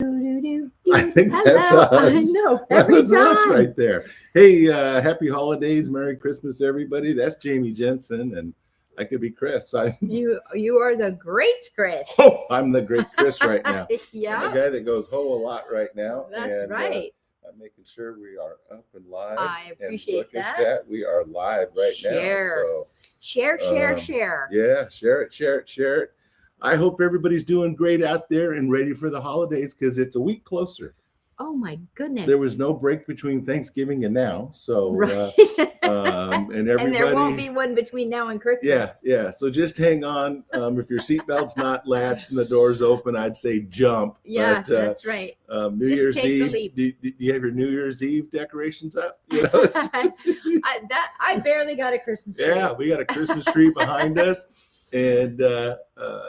I think that's Hello. us. I know. That Every was us time. right there. Hey, happy holidays, Merry Christmas, everybody. That's Jamie Jensen, and I could be Chris. You are the great Chris. I'm the great Chris right now. Yeah. I'm the guy that goes ho a lot right now. That's right. I'm making sure we are up and live. I appreciate and look that. At that. We are live right now. So share. Yeah, share it. I hope everybody's doing great out there and ready for the holidays because it's a week closer. Oh my goodness. There was no break between Thanksgiving and now. So right. and everybody, and there won't be one between now and Christmas. Yeah. So just hang on. If your seatbelt's not latched and the door's open, I'd say jump. Yeah, but, that's right. New just Year's take Eve. The leap. Do you have your New Year's Eve decorations up? I barely got a Christmas tree. Yeah, we got a Christmas tree behind us. And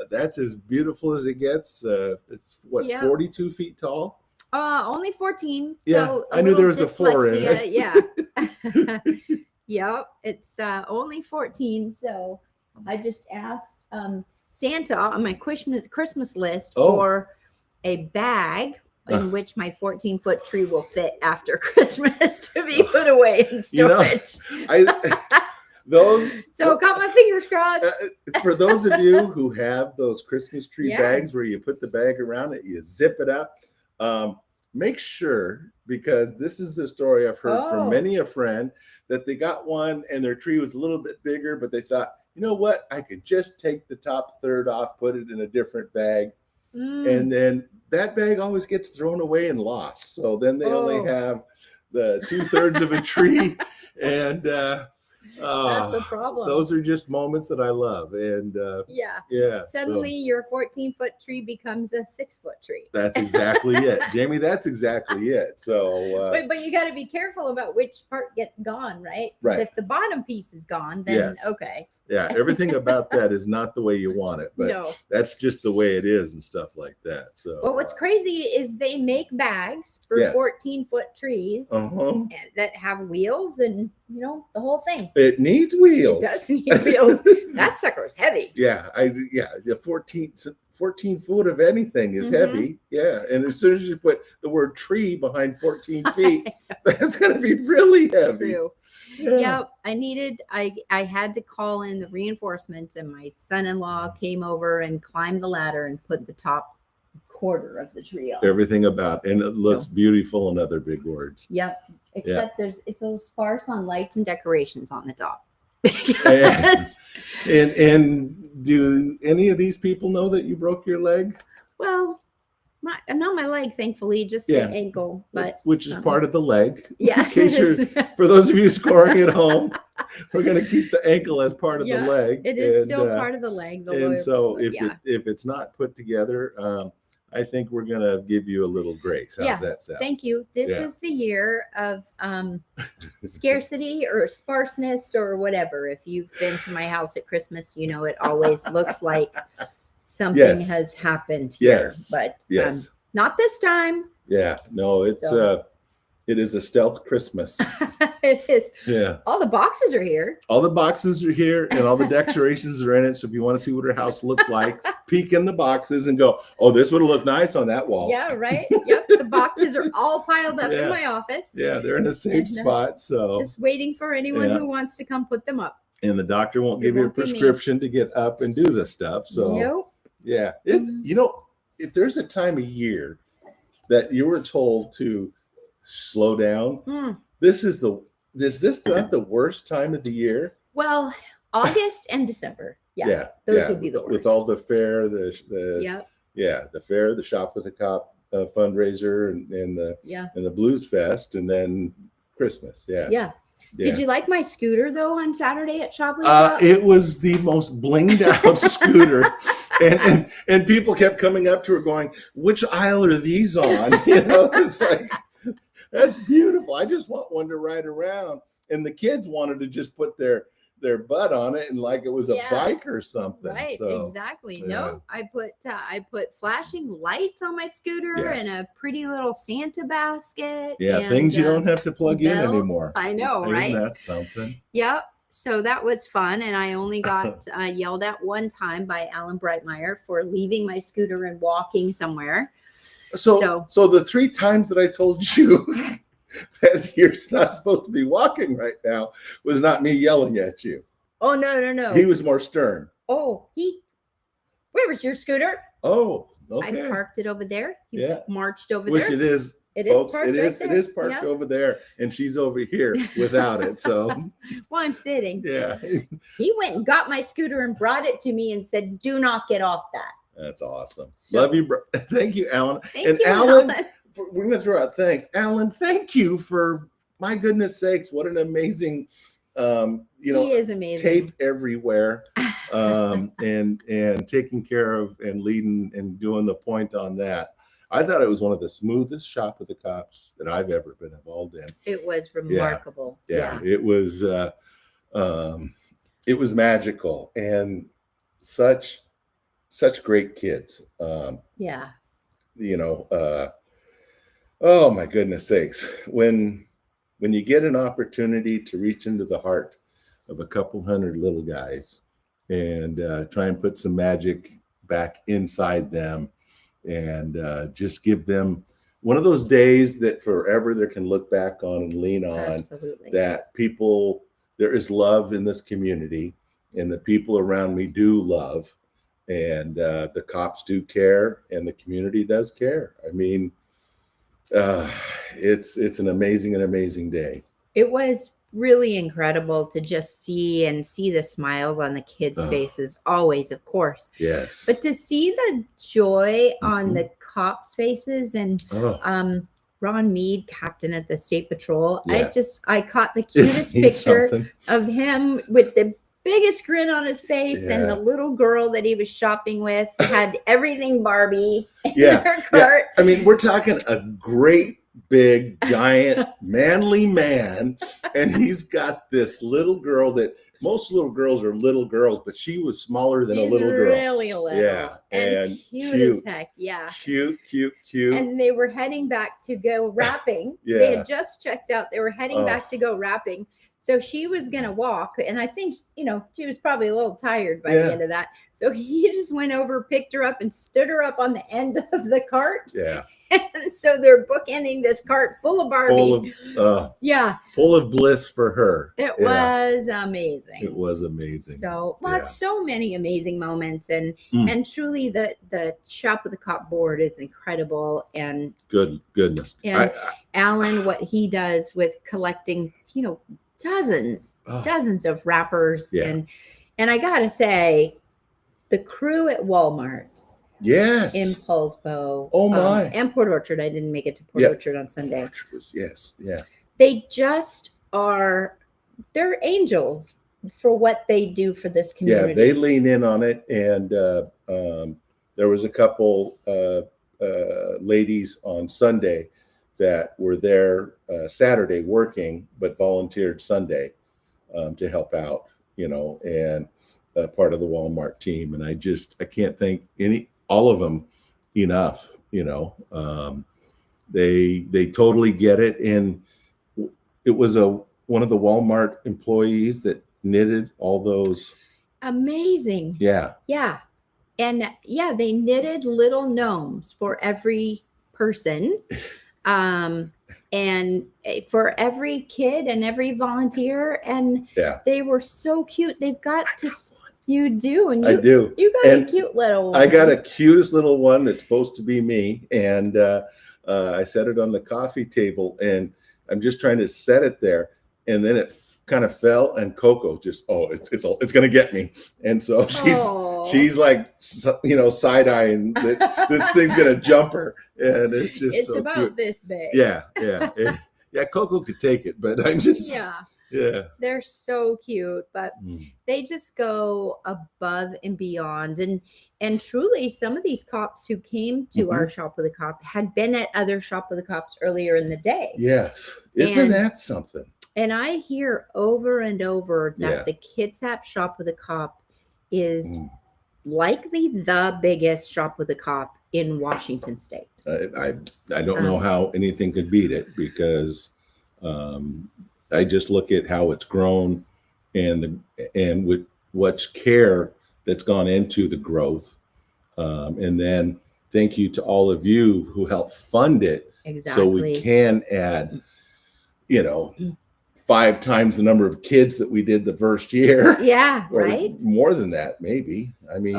that's as beautiful as it gets. It's 42 feet tall? Only 14. Yeah, so I knew there was a 4 in it. Yeah. Yep, it's only 14. So I just asked Santa on my Christmas list for a bag in which my 14-foot tree will fit after Christmas to be put away in storage. So got my fingers crossed. For those of you who have those Christmas tree bags where you put the bag around it, you zip it up. Make sure, because this is the story I've heard from many a friend, that they got one and their tree was a little bit bigger, but they thought, you know what, I could just take the top third off, put it in a different bag, and then that bag always gets thrown away and lost. So then they only have the 2/3 of a tree, and that's a problem. Those are just moments that I love. And suddenly your 14-foot tree becomes a 6-foot tree. That's exactly it, Jamie. That's exactly it. So but you got to be careful about which part gets gone, right? If the bottom piece is gone, then okay. Yeah, everything about that is not the way you want it, but that's just the way it is and stuff like that. So well, what's crazy is they make bags for 14-foot trees that have wheels and the whole thing. It needs wheels. It does need wheels. That sucker's heavy. The 14 foot of anything is heavy. Yeah. And as soon as you put the word tree behind 14 feet, that's going to be really heavy. True. Yeah, I had to call in the reinforcements, and my son-in-law came over and climbed the ladder and put the top quarter of the tree on. Everything about, and it looks beautiful in other big words. Yep. Except it's a little sparse on lights and decorations on the top. and do any of these people know that you broke your leg? Well, not my leg, thankfully, just the ankle, but which is part of the leg. Yeah. In case for those of you scoring at home, we're going to keep the ankle as part of the leg. It is still part of the leg. So if it's not put together, I think we're going to give you a little grace. How's that sound? Thank you. This is the year of scarcity or sparseness or whatever. If you've been to my house at Christmas, it always looks like something has happened here, but not this time. Yeah, no, it is a stealth Christmas. It is. Yeah. All the boxes are here. All the boxes are here and all the decorations are in it. So if you want to see what her house looks like, peek in the boxes and go, oh, this would look nice on that wall. Yeah, right. Yep. The boxes are all piled up in my office. Yeah, they're in a safe spot. So just waiting for anyone who wants to come put them up. And the doctor won't give you a prescription to get up and do this stuff. So if there's a time of year that you were told to slow down, is this not the worst time of the year? Well, August and December. Those would be the worst. With all the fair, the fair, the Shop with a Cop fundraiser and the Blues Fest, and then Christmas. Yeah. Did you like my scooter though on Saturday at Shop with a Cop? It was the most blinged out scooter. And people kept coming up to her going, which aisle are these on? It's like, that's beautiful. I just want one to ride around. And the kids wanted to just put their butt on it and like it was a bike or something. Right, so, exactly. No, I put flashing lights on my scooter and a pretty little Santa basket. Yeah, things you don't have to plug in bells. Anymore. I know, right? Isn't that something? Yep. So that was fun. And I only got yelled at one time by Alan Breitmeyer for leaving my scooter and walking somewhere. So the 3 times that I told you that you're not supposed to be walking right now was not me yelling at you. Oh, no. He was more stern. Oh, where was your scooter? Oh, okay. I parked it over there. He marched over there. Which it is. It folks, is parked it is parked over there, and she's over here without it. So, well, I'm sitting. Yeah. He went and got my scooter and brought it to me and said, "Do not get off that." That's awesome. So, love you, bro. Thank you, Alan. Thank you, Alan. We're gonna throw out thanks, Alan. Thank you for, my goodness sakes, what an amazing, he is amazing. Tape everywhere, and taking care of and leading and doing the point on that. I thought it was one of the smoothest Shop with the Cops that I've ever been involved in. It was remarkable. Yeah. It was magical, and such great kids. Oh my goodness sakes. When you get an opportunity to reach into the heart of a couple hundred little guys and try and put some magic back inside them, and just give them one of those days that forever they can look back on and lean on. Absolutely. That there is love in this community, and the people around me do love, and the cops do care, and the community does care. I mean, it's an amazing day. It was really incredible to just see the smiles on the kids' faces, always, of course. Yes. But to see the joy on the cops' faces, and Ron Mead, captain at the State Patrol, I caught the cutest picture of him with the biggest grin on his face, and the little girl that he was shopping with had everything Barbie in her cart. I mean, we're talking a great big giant manly man, and he's got this little girl that most little girls are little girls, but she was smaller than a little girl. Really little. Yeah. And cute as heck. Yeah. Cute. And they were heading back to go rapping. They had just checked out. They were heading back to go rapping. So she was going to walk, and I think, she was probably a little tired by the end of that. So he just went over, picked her up, and stood her up on the end of the cart. Yeah. And so they're bookending this cart full of Barbie. Full of bliss for her. It was amazing. It was amazing. So so many amazing moments, and truly the Shop with the Cop board is incredible. And goodness. And Alan, what he does with collecting, dozens of wrappers, and I gotta say, the crew at Walmart, Impulsebo, and Port Orchard. I didn't make it to Port Orchard on Sunday. They just they're angels for what they do for this community. Yeah, they lean in on it, and there was a couple ladies on Sunday that were there Saturday working, but volunteered Sunday to help out, and part of the Walmart team. And I can't thank all of them enough. They totally get it. And it was one of the Walmart employees that knitted all those. Amazing. Yeah. And they knitted little gnomes for every person. And for every kid and every volunteer, and they were so cute. They've got to, you do, and I do. You got a cute little one. I got a cutest little one that's supposed to be me, and I set it on the coffee table, and I'm just trying to set it there, and then it kind of fell, and Coco just it's gonna get me, and so she's like side eyeing that this thing's gonna jump her, and it's just it's so about cute. This big. Yeah. Coco could take it, but I'm just they're so cute, but they just go above and beyond, and truly some of these cops who came to our Shop with a Cop had been at other Shop with the Cops earlier in the day. Yes, isn't that something? And I hear over and over that the Kitsap Shop with a Cop is likely the biggest Shop with a Cop in Washington State. I don't know how anything could beat it, because I just look at how it's grown, and with much care that's gone into the growth, and then thank you to all of you who helped fund it. Exactly. So we can add, 5 times the number of kids that we did the first year. Yeah, or right. more than that, maybe. I mean,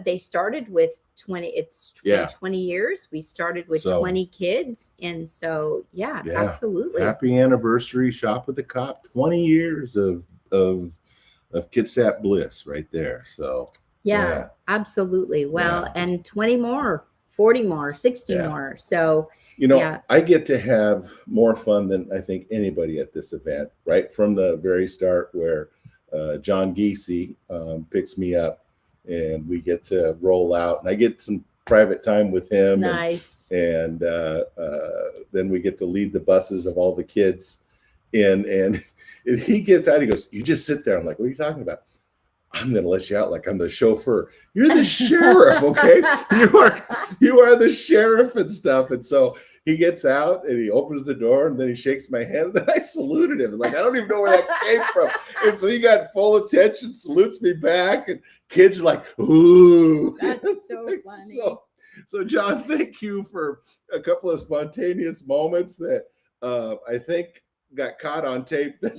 they started with 20. It's 20 years. We started with 20 kids, and so yeah, absolutely. Happy anniversary, Shop with the Cop. 20 years of Kitsap bliss right there. So yeah. Absolutely. Well, and 20 more, 40 more, 60 more. So I get to have more fun than I think anybody at this event, right from the very start, where John Giese picks me up and we get to roll out, and I get some private time with him. Nice. And then we get to lead the buses of all the kids in, and he gets out, he goes, "You just sit there." I'm like, "What are you talking about?" "I'm going to let you out like I'm the chauffeur." "You're the sheriff, okay? You are the sheriff and stuff." And so he gets out and he opens the door and then he shakes my hand. And then I saluted him. Like, I don't even know where that came from. And so he got full attention, salutes me back, and kids are like, "Ooh." That's so funny. So John, thank you for a couple of spontaneous moments that I think got caught on tape that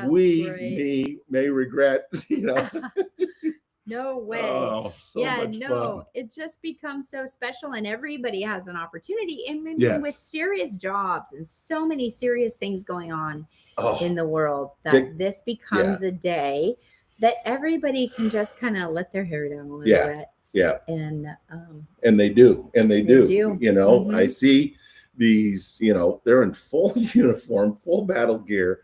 we may regret. No way. Oh, so much fun. It just becomes so special, and everybody has an opportunity. And with serious jobs and so many serious things going on in the world, that this becomes a day that everybody can just kind of let their hair down a little bit. Yeah. And they do. Mm-hmm. I see these, they're in full uniform, full battle gear,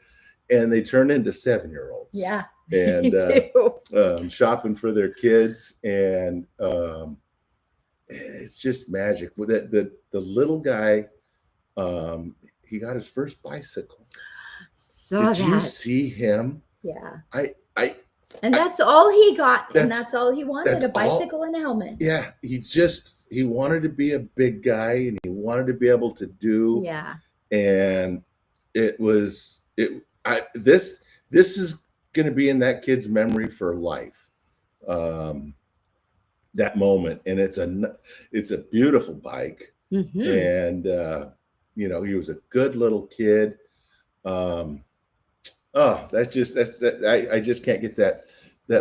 and they turn into 7-year-olds. Yeah. And shopping for their kids. And it's just magic. The little guy, he got his first bicycle. Did you see him? Yeah. And that's all he got, and that's all he wanted, a bicycle and a helmet. Yeah, he wanted to be a big guy, and he wanted to be able to do. Yeah. And this is going to be in that kid's memory for life. That moment, and it's a beautiful bike. Mm-hmm. And he was a good little kid. I just can't get that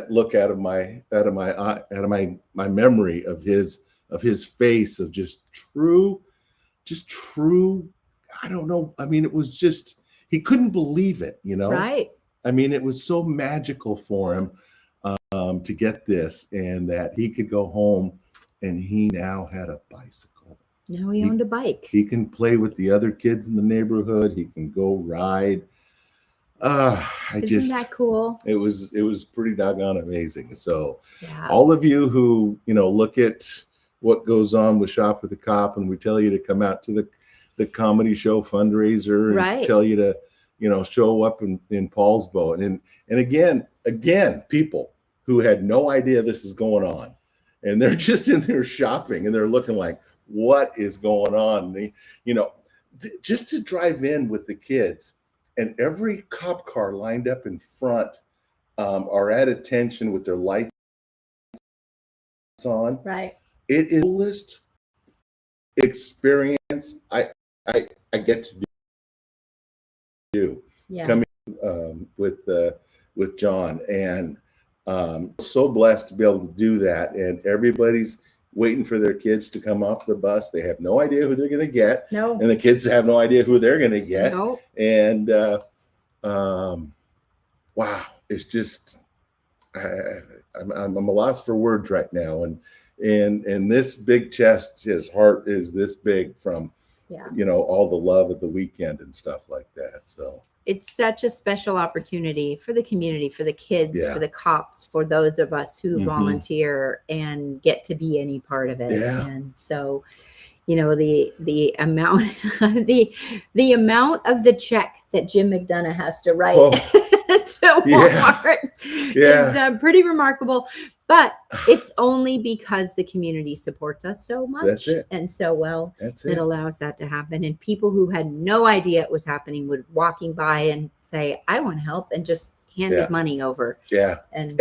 look out of my memory of his face, of just true. I don't know. I mean, it was just, he couldn't believe it, Right. I mean, it was so magical for him to get this, and that he could go home and he now had a bicycle. Now he owned a bike. He can play with the other kids in the neighborhood. He can go ride. Isn't that cool? It was pretty doggone amazing. So all of you who, look at what goes on with Shop with the Cop, and we tell you to come out to the comedy show fundraiser, and tell you to, show up in Paul's boat. And again, people who had no idea this is going on, and they're just in there shopping, and they're looking like, what is going on? And just to drive in with the kids, and every cop car lined up in front are at attention with their lights on. Right. It is the coolest experience I get to do. Yeah. Coming with John, and so blessed to be able to do that. And everybody's waiting for their kids to come off the bus. They have no idea who they're going to get. No. And the kids have no idea who they're going to get. No. And wow, it's just, I'm a loss for words right now. And this big chest, his heart is this big from, all the love of the weekend and stuff like that. So it's such a special opportunity for the community, for the kids, for the cops, for those of us who volunteer and get to be any part of it. Yeah. And so, the amount, the amount of the check that Jim McDonough has to write to Walmart is pretty remarkable. But it's only because the community supports us so much. That's it. And so well, it allows that to happen. And people who had no idea it was happening would walking by and say, "I want to help," and just handed money over. Yeah. And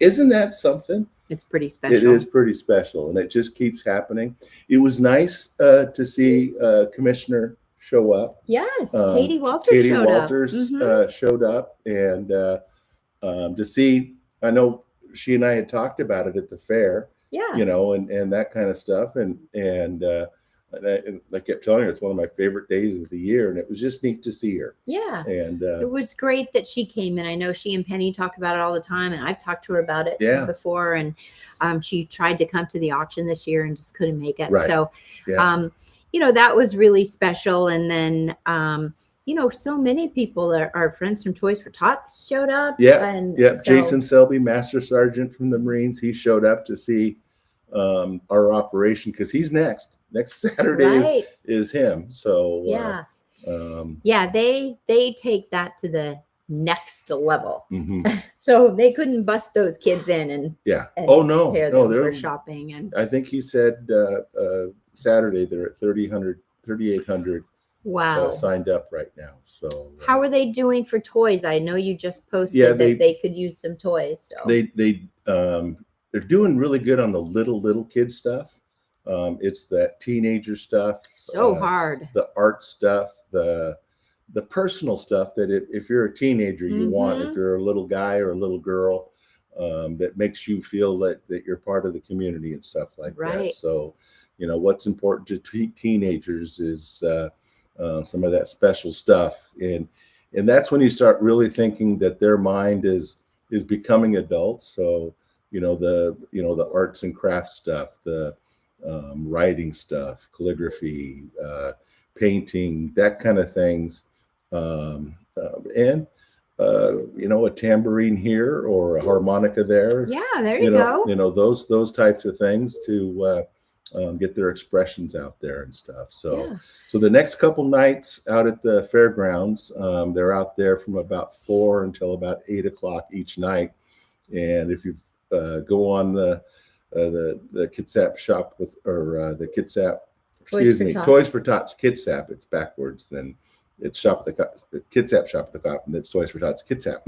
isn't that something? It's pretty special. It is pretty special, and it just keeps happening. It was nice to see Commissioner show up. Yes, Katie Walters showed up, and to see. I know she and I had talked about it at the fair. Yeah, and that kind of stuff, and I kept telling her it's one of my favorite days of the year, and it was just neat to see her. Yeah, and it was great that she came in. I know she and Penny talk about it all the time, and I've talked to her about it before. And she tried to come to the auction this year and just couldn't make it. Right. So, that was really special. And then, so many people our friends from Toys for Tots showed up. Jason Selby, Master Sergeant from the Marines, he showed up to see our operation, because he's next Saturday is him. So they take that to the next level. Mm-hmm. So they couldn't bust those kids in and they're shopping. And I think he said Saturday they're at 3,800 wow signed up right now. So how are they doing for toys? I know you just posted that they could use some toys. So they're doing really good on the little kid stuff. It's that teenager stuff. So hard. The art stuff, the personal stuff that if you're a teenager, you want, if you're a little guy or a little girl, that makes you feel that you're part of the community and stuff like that. So, what's important to teenagers is some of that special stuff. And that's when you start really thinking that their mind is becoming adults. So, the arts and crafts stuff, the writing stuff, calligraphy, painting, that kind of things. And a tambourine here or a harmonica there. Yeah, there you go. Those types of things to get their expressions out there and stuff. So the next couple nights out at the fairgrounds, they're out there from about 4 until about 8 o'clock each night. And if you go on the Kitsap shop the Kitsap, Toys for Tots Kitsap, it's backwards. Then it's Kitsap Shop at the Cop, and it's Toys for Tots Kitsap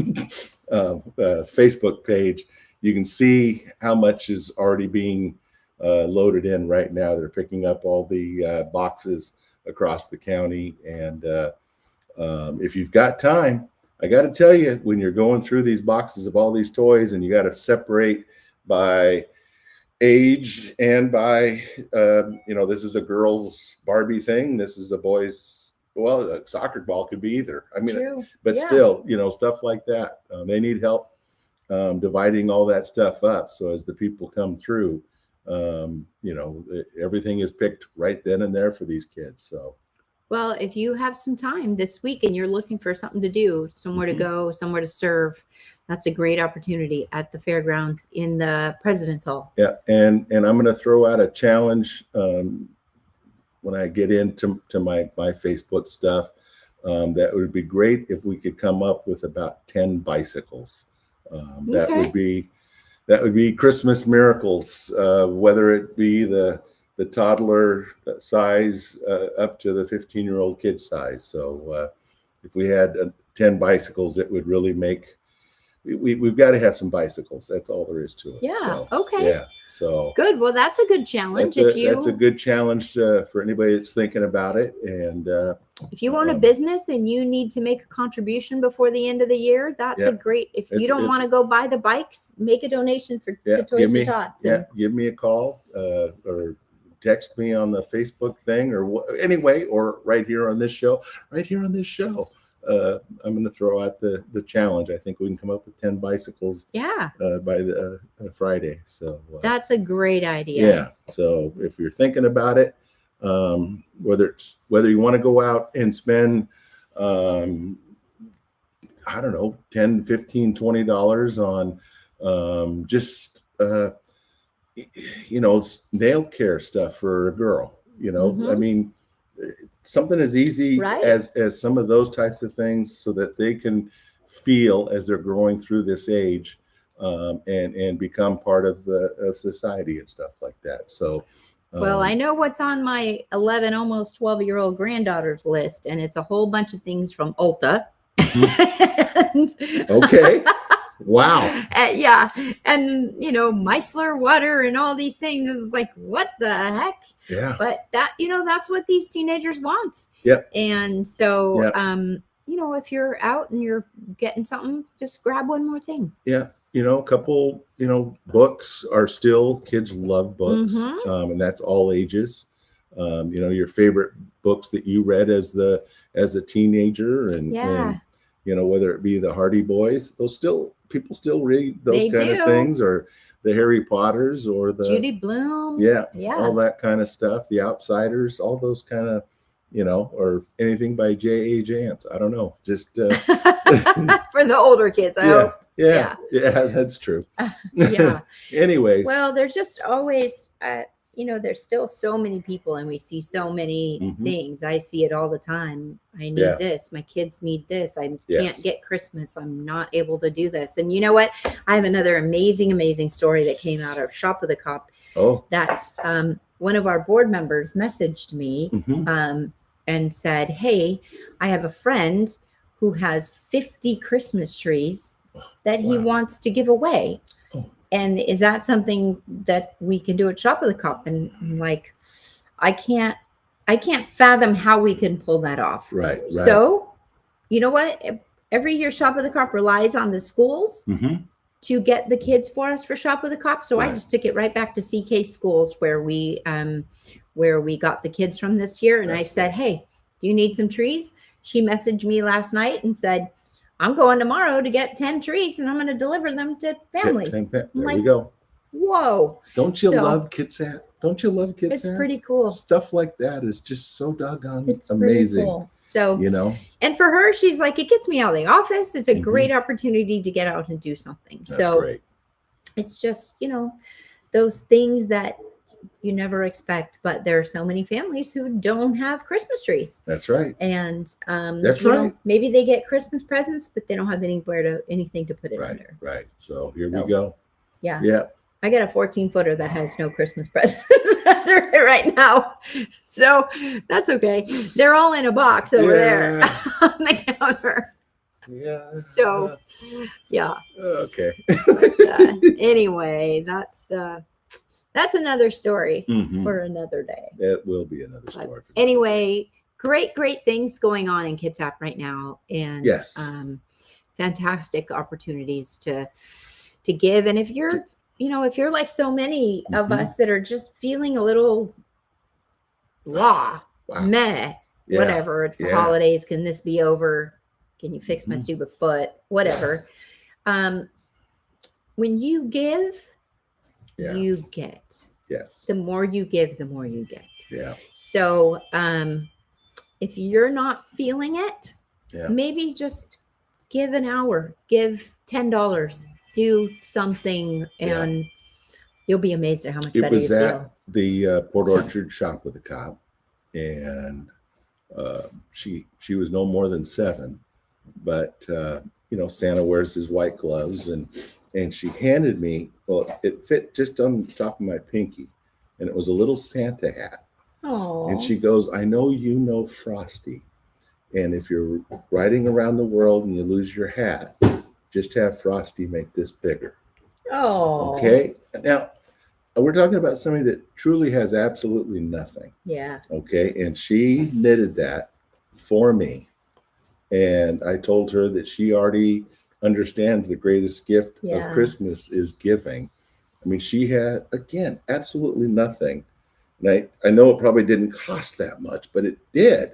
Facebook page. You can see how much is already being loaded in right now. They're picking up all the boxes across the county, and if you've got time, I got to tell you, when you're going through these boxes of all these toys, and you got to separate by age and by this is a girl's Barbie thing, this is a boy's, a soccer ball could be either. I mean, still, stuff like that. They need help dividing all that stuff up. So as the people come through, everything is picked right then and there for these kids. So. Well, if you have some time this week and you're looking for something to do, somewhere to go, somewhere to serve, that's a great opportunity at the fairgrounds in the President's Hall. Yeah, and I'm going to throw out a challenge when I get into my Facebook stuff. That would be great if we could come up with about 10 bicycles. That would be Christmas miracles, whether it be the toddler size up to the 15-year-old kid size. So if we had 10 bicycles, it would really make, we've got to have some bicycles. That's all there is to it. Yeah. So, okay. Yeah. So good. Well, that's a good challenge. That's a good challenge for anybody that's thinking about it. And if you own a business and you need to make a contribution before the end of the year, that's a great, if you don't want to go buy the bikes, make a donation to Toys for Tots. Give me a call or text me on the Facebook thing or right here on this show. I'm going to throw out the challenge. I think we can come up with 10 bicycles by the Friday. So that's a great idea. Yeah. So if you're thinking about it, whether you want to go out and spend I don't know, $10, $15, $20 on just nail care stuff for a girl. I mean, something as easy as some of those types of things, so that they can feel as they're growing through this age and become part of society and stuff like that. So well, I know what's on my 11, almost 12-year-old granddaughter's list, and it's a whole bunch of things from Ulta. Okay. Wow. Yeah. And, micellar water and all these things is like, what the heck? Yeah. But that's what these teenagers want. Yep. And so, if you're out and you're getting something, just grab one more thing. Yeah. A couple, books are still, kids love books. Mm-hmm. And that's all ages. Your favorite books that you read as a teenager and whether it be the Hardy Boys, people still read those kind of things, or the Harry Potters, or the Judy Blume. Yeah. All that kind of stuff. The Outsiders, all those kind of, or anything by J.A. Jance. I don't know. Just for the older kids, I hope. Yeah, that's true. Yeah. Anyways. Well, there's just always, there's still so many people, and we see so many things. I see it all the time. I need this. My kids need this. I can't get Christmas. I'm not able to do this. And you know what? I have another amazing story that came out of Shop with a Cop. Oh. That one of our board members messaged me and said, hey, I have a friend who has 50 Christmas trees that he wants to give away. Oh. And is that something that we can do at Shop with a Cop? And I'm like, I can't fathom how we can pull that off. Right. So, you know what? Every year Shop with a Cop relies on the schools to get the kids for us for Shop with a Cop. So I just took it right back to CK Schools where we got the kids from this year. And I said, hey, do you need some trees? She messaged me last night and said, I'm going tomorrow to get 10 trees and I'm going to deliver them to families. There we go. Whoa. Don't you love Kitsap? Don't you love Kitsap? It's pretty cool. Stuff like that is just so doggone amazing. Cool. So, and for her, she's like, it gets me out of the office. It's a great opportunity to get out and do something. That's great. It's just, those things that you never expect, but there are so many families who don't have Christmas trees. That's right. And that's right. Maybe they get Christmas presents, but they don't have anything to put it under. Right. So here we go. Yeah. Yeah. I got a 14-footer that has no Christmas presents under it right now. So that's okay. They're all in a box over there on the counter. Yeah. So, yeah. Okay. But, anyway, that's another story for another day. It will be another story. Anyway, great things going on in Kitsap right now, and fantastic opportunities to give. And if you're, if you're like so many of us that are just feeling a little meh, whatever. It's the holidays. Can this be over? Can you fix my stupid foot? Whatever. When you give, you get. Yes. The more you give, the more you get. Yeah. So if you're not feeling it, maybe just give an hour, give $10, do something, and you'll be amazed at how much better you feel. It was at the Port Orchard Shop with a Cop, and she was no more than 7, but Santa wears his white gloves, and she handed me, it fit just on the top of my pinky, and it was a little Santa hat. Oh. And she goes, I know you know Frosty, and if you're riding around the world and you lose your hat, just have Frosty make this bigger. Oh. Okay. Now, we're talking about somebody that truly has absolutely nothing. Yeah. Okay. And she knitted that for me. And I told her that she already understands the greatest gift of Christmas is giving. I mean, she had, again, absolutely nothing. And I know it probably didn't cost that much, but it did,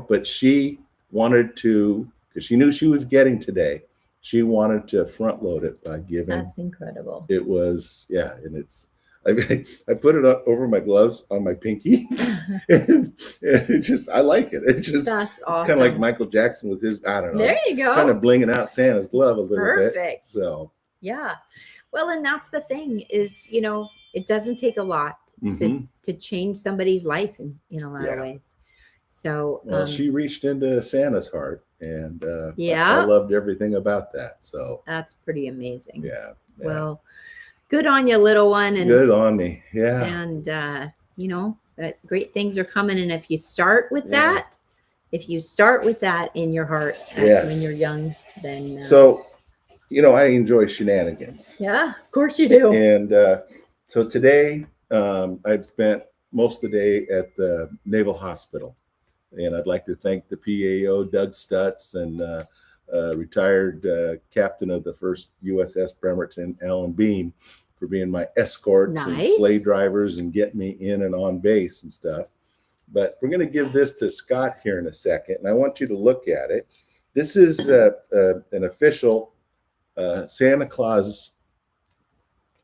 but she wanted to, because she knew she was getting today, she wanted to front load it by giving. That's incredible. It was, and it's, I put it over my gloves on my pinky, and it just, I like it. It's just, that's awesome. It's kind of like Michael Jackson with his, I don't know. There you go. Kind of blinging out Santa's glove a little bit. Perfect. So. Yeah. Well, and that's the thing is, it doesn't take a lot to change somebody's life in a lot of ways. So, well, she reached into Santa's heart, and I loved everything about that. So that's pretty amazing. Yeah. Well, good on you, little one. And good on me. Yeah. And great things are coming. And if you start with that, in your heart when you're young, then so I enjoy shenanigans. Yeah, of course you do. And so today, I've spent most of the day at the Naval Hospital. And I'd like to thank the PAO, Doug Stutz, and retired captain of the first USS Bremerton, Alan Bean, for being my escorts and sleigh drivers and getting me in and on base and stuff. But we're going to give this to Scott here in a second, and I want you to look at it. This is an official Santa Claus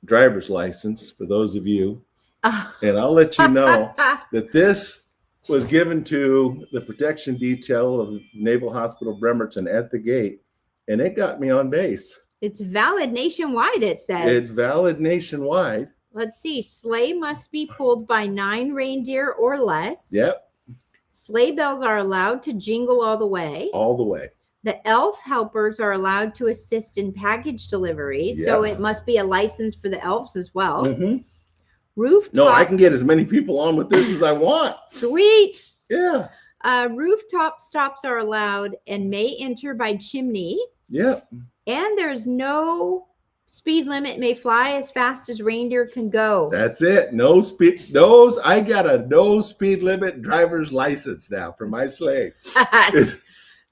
driver's license for those of you. And I'll let you know that this was given to the protection detail of Naval Hospital Bremerton at the gate, and it got me on base. It's valid nationwide, it says. It's valid nationwide. Let's see. Sleigh must be pulled by 9 reindeer or less. Yep. Sleigh bells are allowed to jingle all the way. All the way. The elf helpers are allowed to assist in package delivery. Yep. So it must be a license for the elves as well. Mm-hmm. Rooftop. No, I can get as many people on with this as I want. Sweet. Yeah. Rooftop stops are allowed and may enter by chimney. Yep. And there's no speed limit, may fly as fast as reindeer can go. That's it. No speed. I got a no speed limit driver's license now for my sleigh.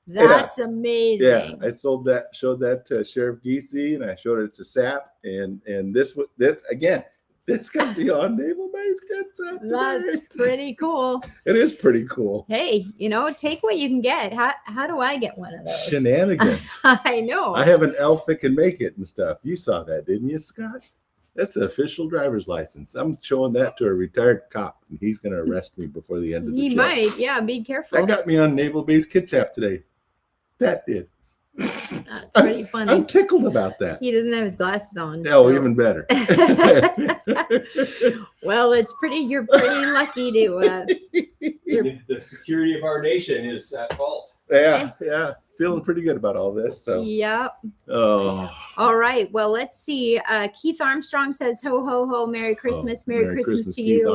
That's amazing. Yeah, I showed that to Sheriff Giese, and I showed it to SAP, and this again. This can be on Naval Base Kitsap. That's pretty cool. It is pretty cool. Hey, take what you can get. How do I get one of those? Shenanigans. I know. I have an elf that can make it and stuff. You saw that, didn't you, Scott? That's an official driver's license. I'm showing that to a retired cop, and he's going to arrest me before the end of the show. He might. Yeah, be careful. That got me on Naval Base Kitsap today. That did. That's pretty funny. I'm tickled about that. He doesn't have his glasses on. Oh, so. Even better. Well, you're pretty lucky to. The security of our nation is at fault. Yeah. Feeling pretty good about all this. So. Yep. Oh. All right. Well, let's see. Keith Armstrong says, "Ho ho ho! Merry Christmas! Merry Christmas to Keith you,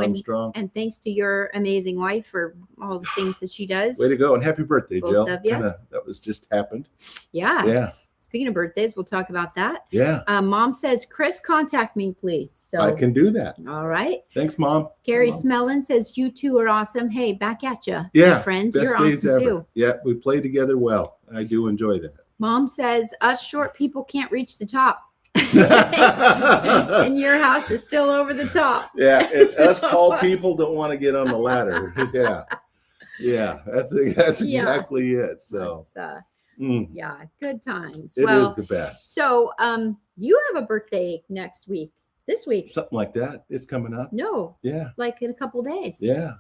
and thanks to your amazing wife for all the things that she does." Way to go, and happy birthday, Both Jill. of you. That was just happened. Yeah. Speaking of birthdays, we'll talk about that. Yeah. Mom says, "Chris, contact me, please." So I can do that. All right. Thanks, Mom. Gary Smellin says, "You two are awesome." Hey, back at you, my friend. Best You're days awesome ever. too. Yeah, we play together well. I do enjoy that. Mom says, "Us short people can't reach the top." And your house is still over the top. Yeah, it's us tall people don't want to get on the ladder. Yeah, that's exactly it. So yeah, good times. It is the best. So you have a birthday next week. This week, something like that. It's coming up. No. Yeah. Like in a couple of days. Yeah,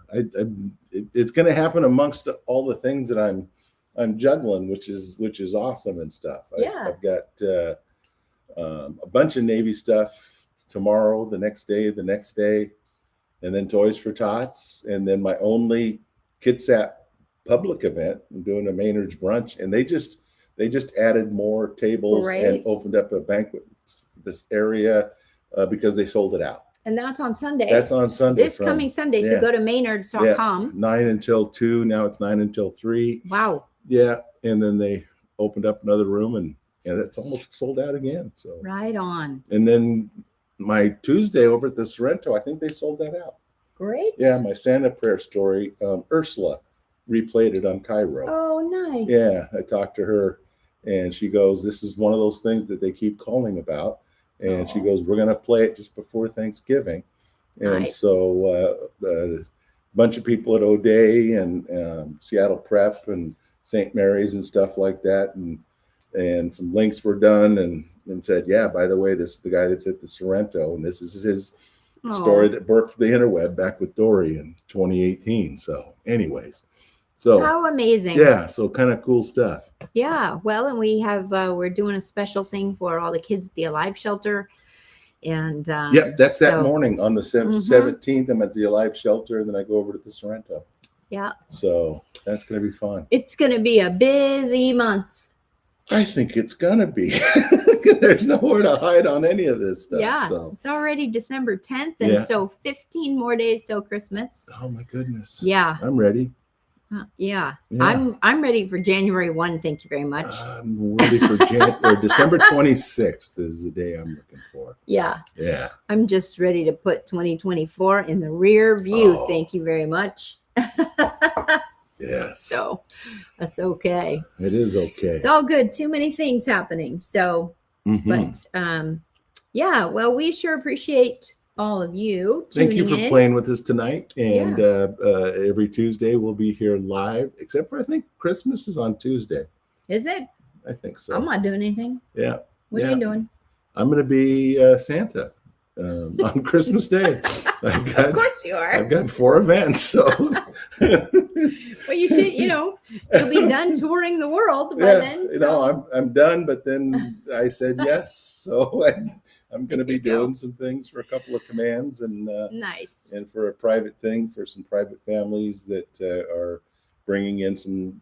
it's going to happen amongst all the things that I'm juggling, which is awesome and stuff. I've got a bunch of Navy stuff tomorrow, the next day, and then Toys for Tots, and then my only Kitsap public event. I'm doing a Maynard's brunch, and they just added more tables and opened up a banquet this area because they sold it out. And that's on Sunday. That's on Sunday. This coming Sunday. So go to maynards.com. 9 until 2. Now it's 9 until 3. Wow. Yeah. And then they opened up another room and it's almost sold out again. So right on. And then my Tuesday over at the Sorrento, I think they sold that out. Great. Yeah. My Santa prayer story, Ursula replayed it on Cairo. Oh, nice. Yeah. I talked to her and she goes, this is one of those things that they keep calling about. And she goes, we're going to play it just before Thanksgiving. And so a bunch of people at O'Day and Seattle Prep and St. Mary's and stuff like that. And some links were done and said, yeah, by the way, this is the guy that's at the Sorrento. And this is his story that broke the interweb back with Dory in 2018. So anyways. So how amazing. Yeah. So kind of cool stuff. Yeah. Well, and we have, we're doing a special thing for all the kids at the Alive Shelter. And that's that morning on the 17th. I'm at the Alive Shelter and then I go over to the Sorrento. Yeah. So that's going to be fun. It's going to be a busy month. I think it's going to be. There's nowhere to hide on any of this stuff. Yeah. So. It's already December 10th. And so 15 more days till Christmas. Oh my goodness. Yeah. I'm ready. Yeah. Yeah. I'm ready for January 1. Thank you very much. I'm ready for December 26th is the day I'm looking for. Yeah. Yeah. I'm just ready to put 2024 in the rear view. Oh. Thank you very much. Yes. So that's okay. It is okay. It's all good. Too many things happening. So, but yeah, well, we sure appreciate all of you tuning Thank you for in. playing with us tonight. And every Tuesday we'll be here live, except for I think Christmas is on Tuesday. Is it? I think so. I'm not doing anything. Yeah. What are you doing? I'm going to be Santa on Christmas Day. Of course you are. I've got 4 events. So. Well, you should, you'll be done touring the world by then. So. I'm done, but then I said yes. So I'm going to be doing some things for a couple of commands and nice. And for a private thing for some private families that are bringing in some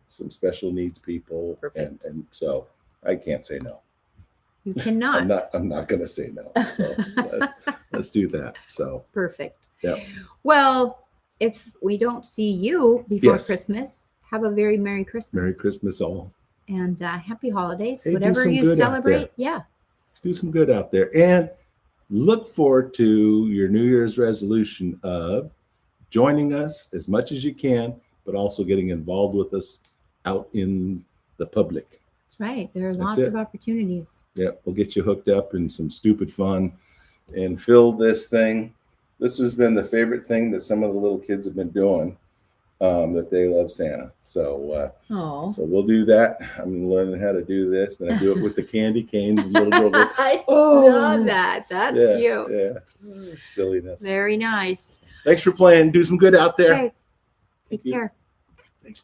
special needs people. Perfect. And so I can't say no. You cannot. I'm not going to say no. So let's do that. So perfect. Yeah. Well, if we don't see you before Christmas, have a very Merry Christmas. Merry Christmas all. And happy holidays. Hey, whatever you celebrate. Yeah. Do some good out there. And look forward to your New Year's resolution of joining us as much as you can, but also getting involved with us out in the public. That's right. There are lots of opportunities. Yeah, we'll get you hooked up in some stupid fun and fill this thing. This has been the favorite thing that some of the little kids have been doing, that they love Santa. So so we'll do that. I'm learning how to do this. Then I do it with the candy canes. Little girl goes, I saw that. That's cute. Yeah, silliness. Very nice. Thanks for playing. Do some good out there. Okay. Take care. Thanks.